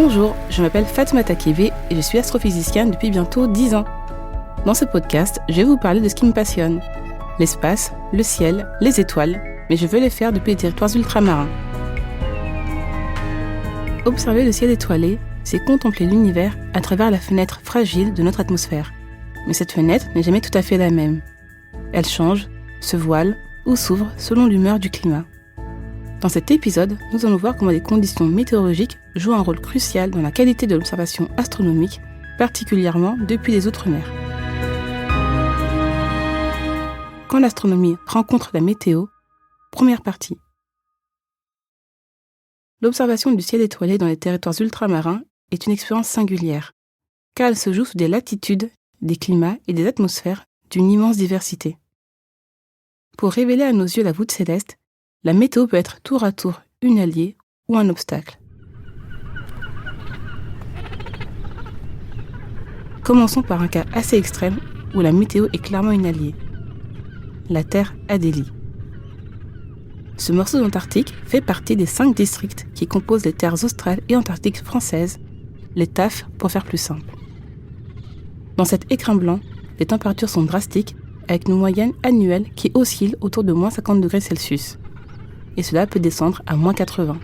Bonjour, je m'appelle Fatoumata Kébé et je suis astrophysicienne depuis bientôt 10 ans. Dans ce podcast, je vais vous parler de ce qui me passionne. L'espace, le ciel, les étoiles, mais je veux le faire depuis les territoires ultramarins. Observer le ciel étoilé, c'est contempler l'univers à travers la fenêtre fragile de notre atmosphère. Mais cette fenêtre n'est jamais tout à fait la même. Elle change, se voile ou s'ouvre selon l'humeur du climat. Dans cet épisode, nous allons voir comment les conditions météorologiques jouent un rôle crucial dans la qualité de l'observation astronomique, particulièrement depuis les Outre-mer. Quand l'astronomie rencontre la météo, première partie. L'observation du ciel étoilé dans les territoires ultramarins est une expérience singulière, car elle se joue sous des latitudes, des climats et des atmosphères d'une immense diversité. Pour révéler à nos yeux la voûte céleste, la météo peut être tour à tour une alliée ou un obstacle. Commençons par un cas assez extrême où la météo est clairement une alliée. La Terre Adélie. Ce morceau d'Antarctique fait partie des 5 districts qui composent les terres australes et antarctiques françaises, les TAF pour faire plus simple. Dans cet écrin blanc, les températures sont drastiques avec une moyenne annuelle qui oscille autour de moins 50 degrés Celsius. Et cela peut descendre à moins 80.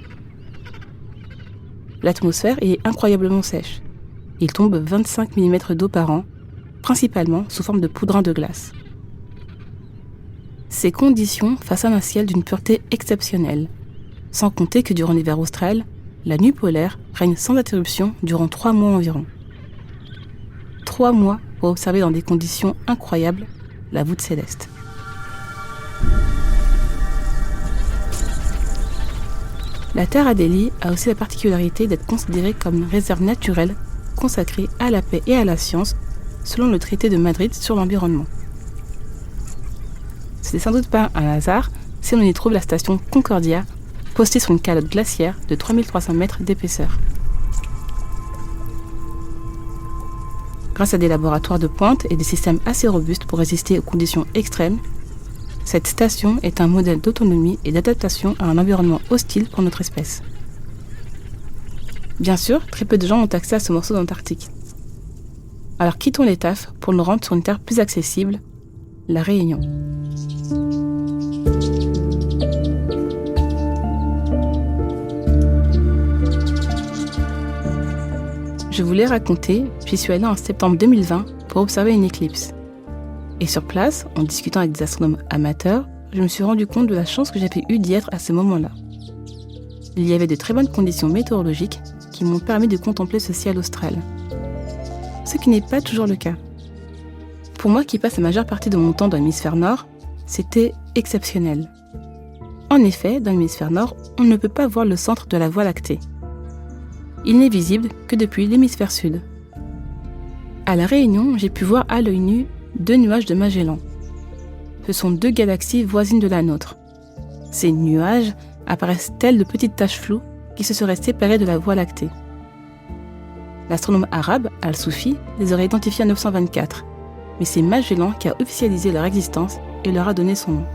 L'atmosphère est incroyablement sèche. Il tombe 25 mm d'eau par an, principalement sous forme de poudrin de glace. Ces conditions façonnent un ciel d'une pureté exceptionnelle, sans compter que durant l'hiver austral, la nuit polaire règne sans interruption durant 3 mois environ. 3 mois pour observer dans des conditions incroyables la voûte céleste. La Terre Adélie a aussi la particularité d'être considérée comme une réserve naturelle consacrée à la paix et à la science selon le traité de Madrid sur l'environnement. Ce n'est sans doute pas un hasard si on y trouve la station Concordia postée sur une calotte glaciaire de 3300 mètres d'épaisseur. Grâce à des laboratoires de pointe et des systèmes assez robustes pour résister aux conditions extrêmes, cette station est un modèle d'autonomie et d'adaptation à un environnement hostile pour notre espèce. Bien sûr, très peu de gens ont accès à ce morceau d'Antarctique. Alors quittons les TAF pour nous rendre sur une terre plus accessible, la Réunion. Je vous l'ai raconté, puis suis allée en septembre 2020 pour observer une éclipse. Et sur place, en discutant avec des astronomes amateurs, je me suis rendu compte de la chance que j'avais eue d'y être à ce moment-là. Il y avait de très bonnes conditions météorologiques qui m'ont permis de contempler ce ciel austral. Ce qui n'est pas toujours le cas. Pour moi qui passe la majeure partie de mon temps dans l'hémisphère nord, c'était exceptionnel. En effet, dans l'hémisphère nord, on ne peut pas voir le centre de la Voie lactée. Il n'est visible que depuis l'hémisphère sud. À La Réunion, j'ai pu voir à l'œil nu 2 nuages de Magellan. Ce sont 2 galaxies voisines de la nôtre. Ces nuages apparaissent tels de petites taches floues qui se seraient séparées de la Voie lactée. L'astronome arabe, Al-Soufi, les aurait identifiés en 924, mais c'est Magellan qui a officialisé leur existence et leur a donné son nom.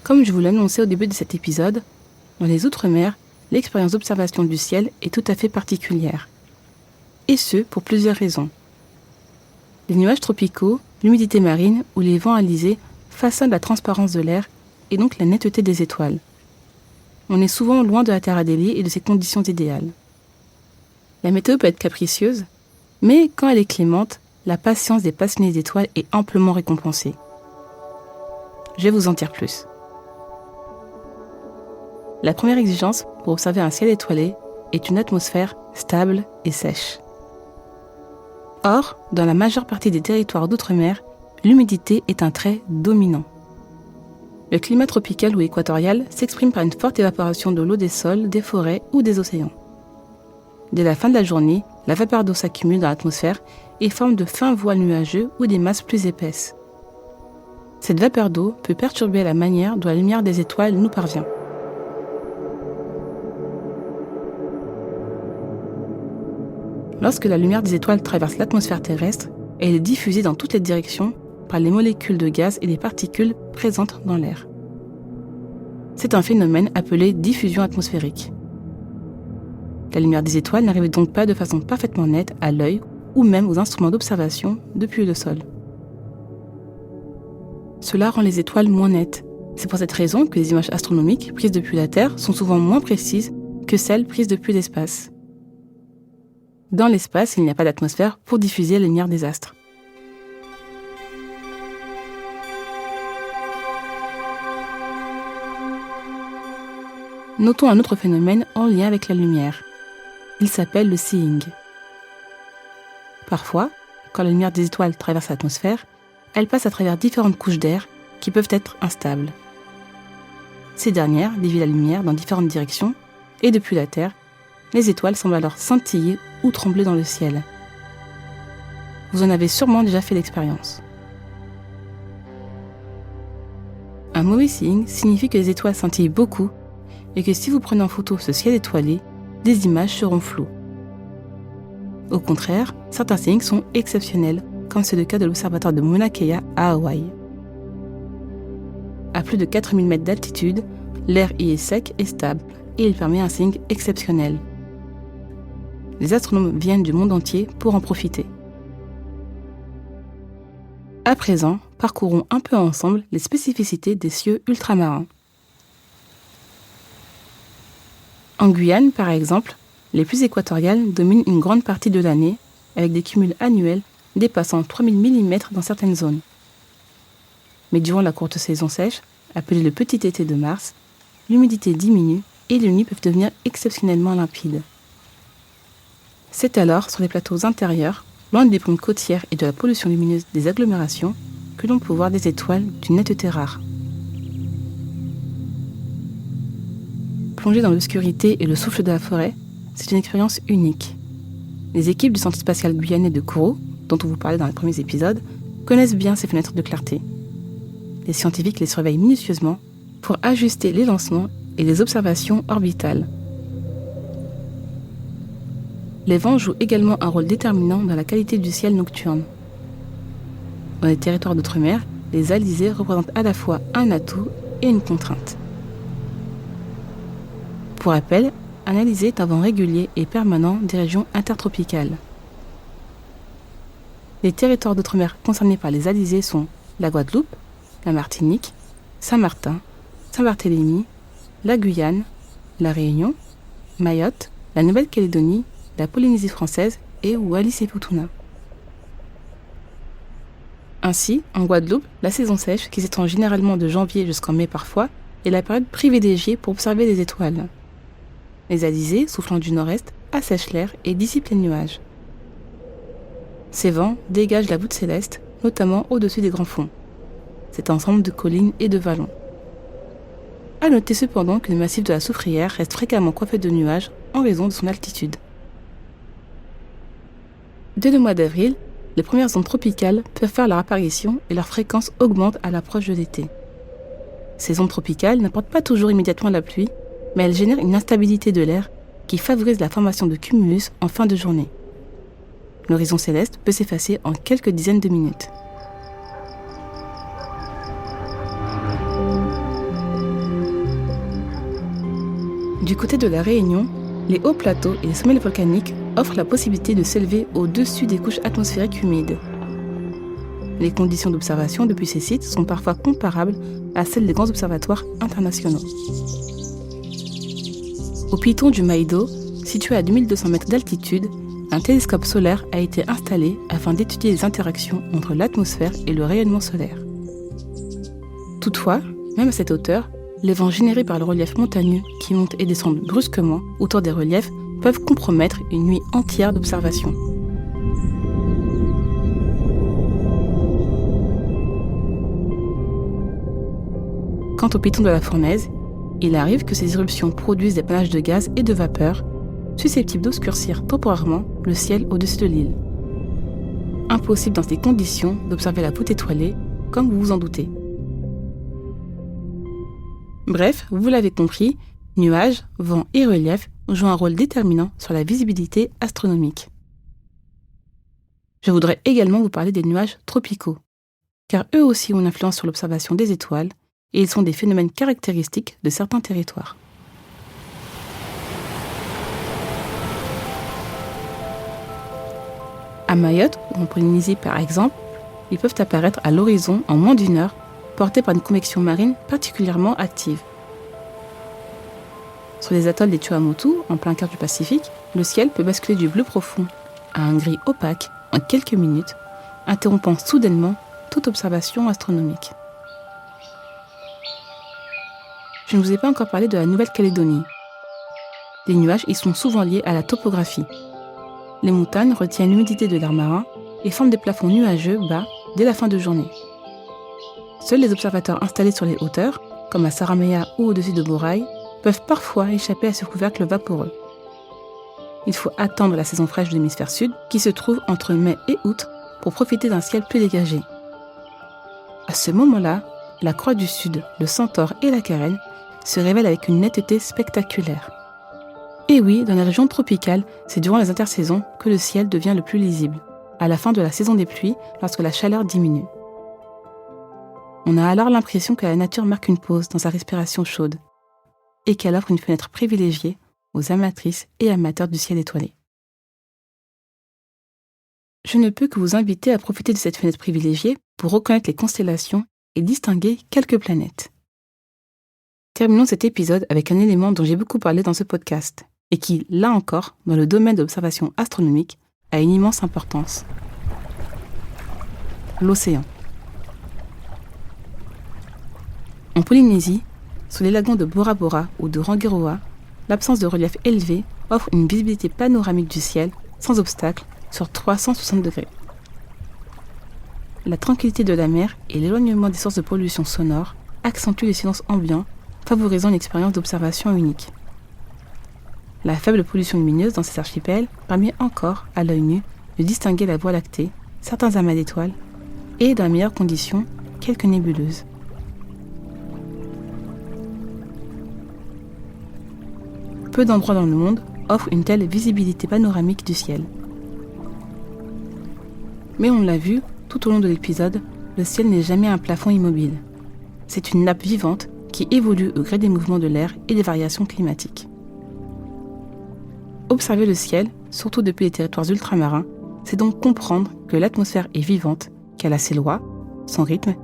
Comme je vous l'annonçais au début de cet épisode, dans les Outre-mer, l'expérience d'observation du ciel est tout à fait particulière. Et ce, pour plusieurs raisons. Les nuages tropicaux, l'humidité marine ou les vents alizés façonnent la transparence de l'air et donc la netteté des étoiles. On est souvent loin de la Terre Adélie et de ses conditions idéales. La météo peut être capricieuse, mais quand elle est clémente, la patience des passionnés d'étoiles est amplement récompensée. Je vais vous en dire plus. La première exigence pour observer un ciel étoilé est une atmosphère stable et sèche. Or, dans la majeure partie des territoires d'outre-mer, l'humidité est un trait dominant. Le climat tropical ou équatorial s'exprime par une forte évaporation de l'eau des sols, des forêts ou des océans. Dès la fin de la journée, la vapeur d'eau s'accumule dans l'atmosphère et forme de fins voiles nuageux ou des masses plus épaisses. Cette vapeur d'eau peut perturber la manière dont la lumière des étoiles nous parvient. Lorsque la lumière des étoiles traverse l'atmosphère terrestre, elle est diffusée dans toutes les directions par les molécules de gaz et les particules présentes dans l'air. C'est un phénomène appelé diffusion atmosphérique. La lumière des étoiles n'arrive donc pas de façon parfaitement nette à l'œil ou même aux instruments d'observation depuis le sol. Cela rend les étoiles moins nettes. C'est pour cette raison que les images astronomiques prises depuis la Terre sont souvent moins précises que celles prises depuis l'espace. Dans l'espace, il n'y a pas d'atmosphère pour diffuser la lumière des astres. Notons un autre phénomène en lien avec la lumière. Il s'appelle le seeing. Parfois, quand la lumière des étoiles traverse l'atmosphère, elle passe à travers différentes couches d'air qui peuvent être instables. Ces dernières dévient la lumière dans différentes directions et depuis la Terre, les étoiles semblent alors scintiller ou trembler dans le ciel. Vous en avez sûrement déjà fait l'expérience. Un mauvais seeing signifie que les étoiles scintillent beaucoup et que si vous prenez en photo ce ciel étoilé, des images seront floues. Au contraire, certains seeings sont exceptionnels, comme c'est le cas de l'observatoire de Mauna Kea à Hawaï. À plus de 4000 mètres d'altitude, l'air y est sec et stable, et il permet un seeing exceptionnel. Les astronomes viennent du monde entier pour en profiter. À présent, parcourons un peu ensemble les spécificités des cieux ultramarins. En Guyane, par exemple, les pluies équatoriales dominent une grande partie de l'année, avec des cumuls annuels dépassant 3000 mm dans certaines zones. Mais durant la courte saison sèche, appelée le petit été de mars, l'humidité diminue et les nuits peuvent devenir exceptionnellement limpides. C'est alors sur les plateaux intérieurs, loin des brumes côtières et de la pollution lumineuse des agglomérations, que l'on peut voir des étoiles d'une netteté rare. Plonger dans l'obscurité et le souffle de la forêt, c'est une expérience unique. Les équipes du Centre spatial guyanais de Kourou, dont on vous parlait dans les premiers épisodes, connaissent bien ces fenêtres de clarté. Les scientifiques les surveillent minutieusement pour ajuster les lancements et les observations orbitales. Les vents jouent également un rôle déterminant dans la qualité du ciel nocturne. Dans les territoires d'outre-mer, les alizés représentent à la fois un atout et une contrainte. Pour rappel, un alizé est un vent régulier et permanent des régions intertropicales. Les territoires d'outre-mer concernés par les alizés sont la Guadeloupe, la Martinique, Saint-Martin, Saint-Barthélemy, la Guyane, la Réunion, Mayotte, la Nouvelle-Calédonie, la Polynésie française et Wallis-et-Futuna. Ainsi, en Guadeloupe, la saison sèche, qui s'étend généralement de janvier jusqu'en mai parfois, est la période privilégiée pour observer les étoiles. Les alizés, soufflant du nord-est, assèchent l'air et dissipent les nuages. Ces vents dégagent la voûte céleste, notamment au-dessus des grands fonds. Cet ensemble de collines et de vallons. À noter cependant que le massif de la Soufrière reste fréquemment coiffé de nuages en raison de son altitude. Dès le mois d'avril, les premières ondes tropicales peuvent faire leur apparition et leur fréquence augmente à l'approche de l'été. Ces ondes tropicales n'apportent pas toujours immédiatement la pluie, mais elles génèrent une instabilité de l'air qui favorise la formation de cumulus en fin de journée. L'horizon céleste peut s'effacer en quelques dizaines de minutes. Du côté de la Réunion, les hauts plateaux et les sommets volcaniques offrent la possibilité de s'élever au-dessus des couches atmosphériques humides. Les conditions d'observation depuis ces sites sont parfois comparables à celles des grands observatoires internationaux. Au piton du Maïdo, situé à 2200 mètres d'altitude, un télescope solaire a été installé afin d'étudier les interactions entre l'atmosphère et le rayonnement solaire. Toutefois, même à cette hauteur, les vents générés par le relief montagneux qui montent et descendent brusquement autour des reliefs peuvent compromettre une nuit entière d'observation. Quant au piton de la Fournaise, il arrive que ces éruptions produisent des panaches de gaz et de vapeur susceptibles d'obscurcir temporairement le ciel au-dessus de l'île. Impossible dans ces conditions d'observer la voûte étoilée, comme vous vous en doutez. Bref, vous l'avez compris, nuages, vents et relief jouent un rôle déterminant sur la visibilité astronomique. Je voudrais également vous parler des nuages tropicaux, car eux aussi ont une influence sur l'observation des étoiles et ils sont des phénomènes caractéristiques de certains territoires. À Mayotte ou en Polynésie par exemple, ils peuvent apparaître à l'horizon en moins d'1 heure, portés par une convection marine particulièrement active. Sur les atolls des Tuamotu, en plein cœur du Pacifique, le ciel peut basculer du bleu profond à un gris opaque en quelques minutes, interrompant soudainement toute observation astronomique. Je ne vous ai pas encore parlé de la Nouvelle-Calédonie. Les nuages y sont souvent liés à la topographie. Les montagnes retiennent l'humidité de l'air marin et forment des plafonds nuageux bas dès la fin de journée. Seuls les observateurs installés sur les hauteurs, comme à Saramea ou au-dessus de Borail, peuvent parfois échapper à ce couvercle vaporeux. Il faut attendre la saison fraîche de l'hémisphère sud, qui se trouve entre mai et août, pour profiter d'un ciel plus dégagé. À ce moment-là, la Croix du Sud, le Centaure et la Carène se révèlent avec une netteté spectaculaire. Et oui, dans les régions tropicales, c'est durant les intersaisons que le ciel devient le plus lisible, à la fin de la saison des pluies, lorsque la chaleur diminue. On a alors l'impression que la nature marque une pause dans sa respiration chaude, et qu'elle offre une fenêtre privilégiée aux amatrices et amateurs du ciel étoilé. Je ne peux que vous inviter à profiter de cette fenêtre privilégiée pour reconnaître les constellations et distinguer quelques planètes. Terminons cet épisode avec un élément dont j'ai beaucoup parlé dans ce podcast, et qui, là encore, dans le domaine de l'observation astronomique, a une immense importance. L'océan. En Polynésie, sous les lagons de Bora Bora ou de Rangiroa, l'absence de relief élevé offre une visibilité panoramique du ciel, sans obstacle, sur 360 degrés. La tranquillité de la mer et l'éloignement des sources de pollution sonore accentuent le silence ambiant, favorisant une expérience d'observation unique. La faible pollution lumineuse dans ces archipels permet encore, à l'œil nu, de distinguer la Voie lactée, certains amas d'étoiles, et, dans les meilleures conditions, quelques nébuleuses. Peu d'endroits dans le monde offrent une telle visibilité panoramique du ciel. Mais on l'a vu, tout au long de l'épisode, le ciel n'est jamais un plafond immobile. C'est une nappe vivante qui évolue au gré des mouvements de l'air et des variations climatiques. Observer le ciel, surtout depuis les territoires ultramarins, c'est donc comprendre que l'atmosphère est vivante, qu'elle a ses lois, son rythme,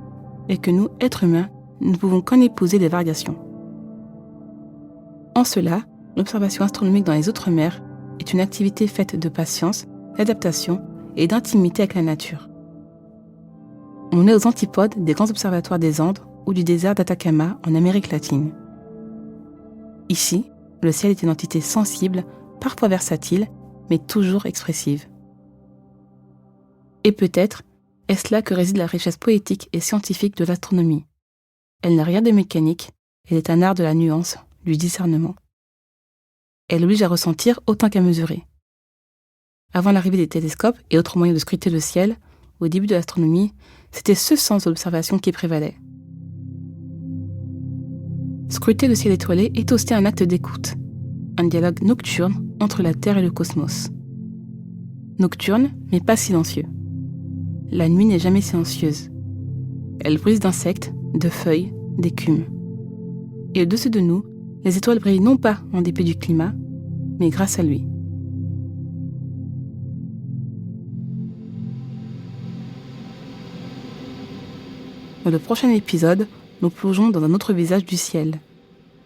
et que nous, êtres humains, ne pouvons qu'en épouser les variations. En cela, l'observation astronomique dans les autres mers est une activité faite de patience, d'adaptation et d'intimité avec la nature. On est aux antipodes des grands observatoires des Andes ou du désert d'Atacama en Amérique latine. Ici, le ciel est une entité sensible, parfois versatile, mais toujours expressive. Et peut-être est-ce là que réside la richesse poétique et scientifique de l'astronomie. Elle n'a rien de mécanique, elle est un art de la nuance, du discernement. Elle oblige à ressentir autant qu'à mesurer. Avant l'arrivée des télescopes et autres moyens de scruter le ciel, au début de l'astronomie, c'était ce sens d'observation qui prévalait. Scruter le ciel étoilé est aussi un acte d'écoute, un dialogue nocturne entre la Terre et le cosmos. Nocturne, mais pas silencieux. La nuit n'est jamais silencieuse. Elle brise d'insectes, de feuilles, d'écume. Et au-dessus de nous, les étoiles brillent non pas en dépit du climat, mais grâce à lui. Dans le prochain épisode, nous plongeons dans un autre visage du ciel.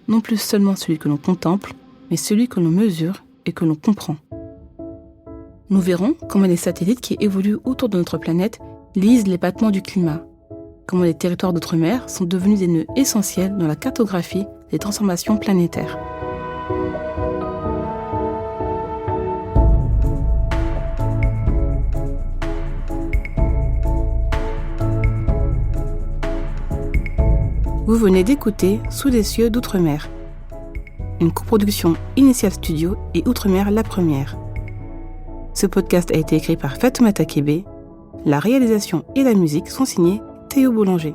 Non plus seulement celui que l'on contemple, mais celui que l'on mesure et que l'on comprend. Nous verrons comment les satellites qui évoluent autour de notre planète lisent les battements du climat, comment les territoires d'outre-mer sont devenus des nœuds essentiels dans la cartographie des transformations planétaires. Vous venez d'écouter Sous les cieux d'outre-mer, une coproduction Initial Studio et Outre-mer La Première. Ce podcast a été écrit par Fatoumata Kébé. La réalisation et la musique sont signées Théo Boulanger.